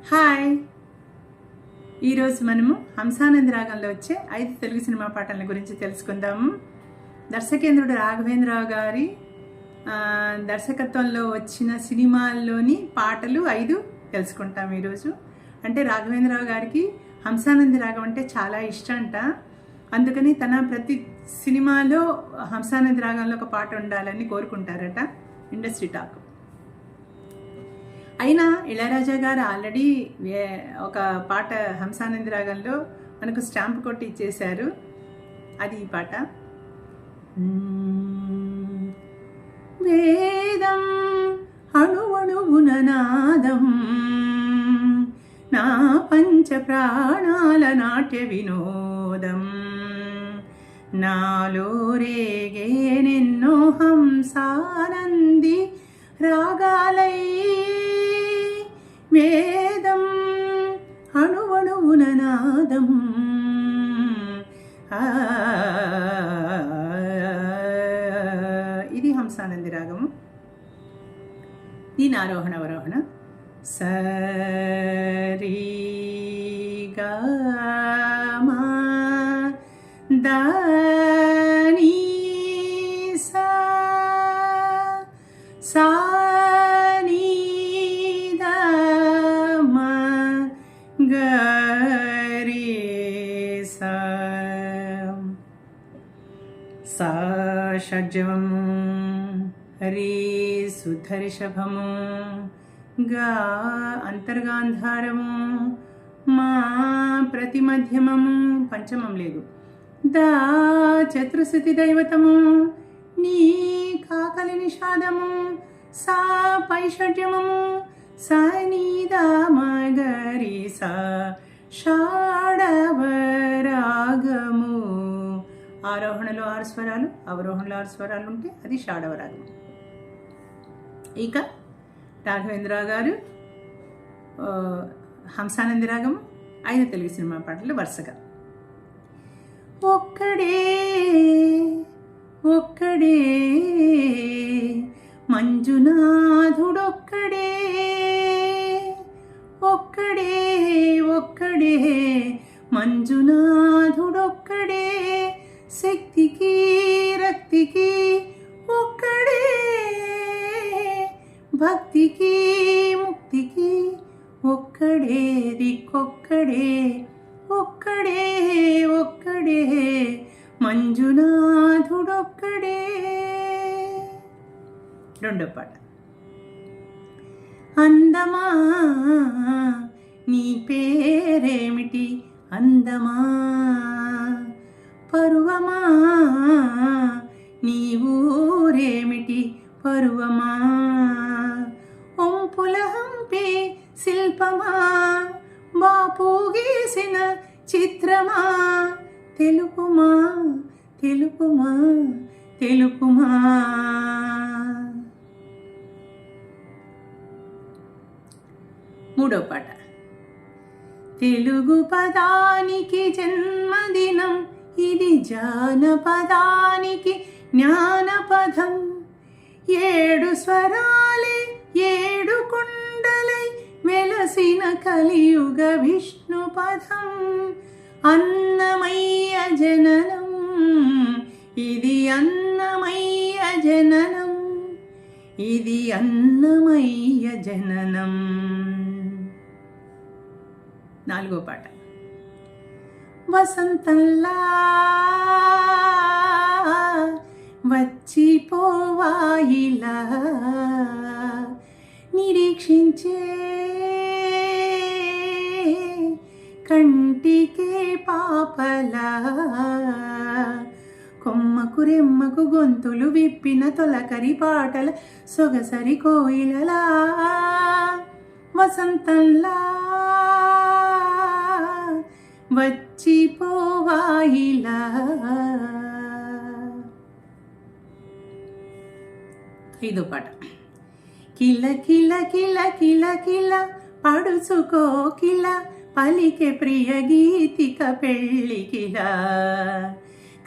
Hi. ఈరోజు మనము హంసానంది రాగంలో వచ్చే 5 తెలుగు సినిమా పాటల గురించి తెలుసుకుందాము. దర్శకేంద్రుడు రాఘవేంద్రరావు గారి దర్శకత్వంలో వచ్చిన సినిమాల్లోని పాటలు 5 తెలుసుకుంటాం ఈరోజు. అంటే రాఘవేంద్రరావు గారికి హంసానంది రాగం అంటే చాలా ఇష్టంట. అందుకని తన ప్రతి సినిమాలో హంసానంది రాగంలో ఒక పాట ఉండాలని కోరుకుంటారట. Industry talk. అయినా ఇళయరాజా గారు ఆల్రెడీ ఒక పాట హంసానంది రాగంలో మనకు స్టాంప్ కొట్టి ఇచ్చేశారు. అది ఈ పాట. వేదం అణువణువున నాదం, నా పంచ ప్రాణాల నాట్య వినోదం, నాలో రేగేనెన్నో హంసానంది రాగాలై, వేదం అణువణువున నాదం. ఇది హంసానంది రాగము. దీని ఆరోహణ అవరోహణ సరి గా మా దని సా సా సా షడ్జవము, రీ శుద్ధరిషభము, గా అంతర్గాంధారము, మా ప్రతిమధ్యమము పంచమం లేదు, దా చతుర్శృతి దైవతము, నీ కాకలి నిషాదము, సా పైషడ్యమము, సా నీదా మగరి సా షాడవరాగము. ఆరోహణలో 6 స్వరాలు, అవరోహణలో 6 స్వరాలు ఉంటే అది షాడవ రాగం. ఇక రాఘవేంద్రరావు గారు హంసానంది రాగము 5 తెలుగు సినిమా పాటలు వరుసగా. ఒక్కడే ఒక్కడే మంజునాథుడొక్కడే, ఒక్కడే ఒక్కడే మంజునాథుడొక్కడే, శక్తికి రక్తికి ఒక్కడే, భక్తికి ముక్తికి ఒక్కడే, దిక్కొక్కడే, ఒక్కడే ఒక్కడే మంజునాథుడొక్కడే. రెండో పాట. అందమా నీ పేరేమిటి అందమా, పరువమా నీ ఊరేమిటి పరువమా, ఒంపుల హంపి శిల్పమా, బాపు గీసిన చిత్రమా, తెలుపుమా తెలుపుమా తెలుపుమా. మూడో పాట. తెలుగు పదానికి జన్మదినం, ఇది జానపదానికి జ్ఞానపదం, 7 స్వరాలే 7 కుండలై వెలసిన కలియుగ విష్ణు పదం, అన్నమయ్య జననం, ఇది అన్నమయ్య జననం, ఇది అన్నమయ్య జననం. నాలుగో పాట. వసంతంలా వచ్చిపోవాయిలా, నిరీక్షించే కంటికే పాపలా, కొమ్మకు రెమ్మకు గొంతులు విప్పిన తొలకరి పాటల సొగసరి కోయిలలా, వసంతంలా వచ్చిపోవాయిలా. ఐదో పాట. కిల కిల కిల కిల కిల పడుచుకో కిల, పలికే ప్రియ గీతిక పెళ్ళికిల,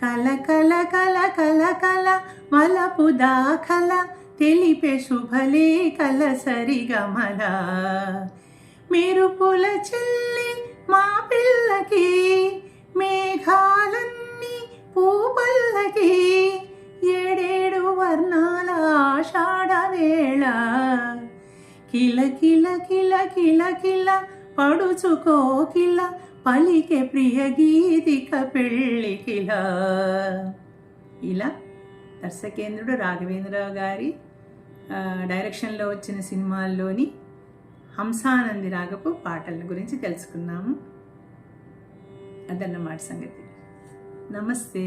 కల కల కల కల కల వలపు దాఖల, తెలిపే శుభలేఖల సరిగమల, మెరుపుల చెల్లి మా పిల్లకి, మేఘాలన్నీ పూపల్లకి, ఏడేడు వర్ణాల ఆషాఢ వేళ, కిల కిల కిల కిల కిల పడుచుకోకిల, పలికే ప్రియ గీతిక పెళ్ళికిల. ఇలా దర్శకేంద్రుడు రాఘవేంద్రరావు గారి డైరెక్షన్లో వచ్చిన సినిమాల్లోని హంసానంది రాగపు పాటల గురించి తెలుసుకున్నాము. అదన్నమాట సంగతి. నమస్తే.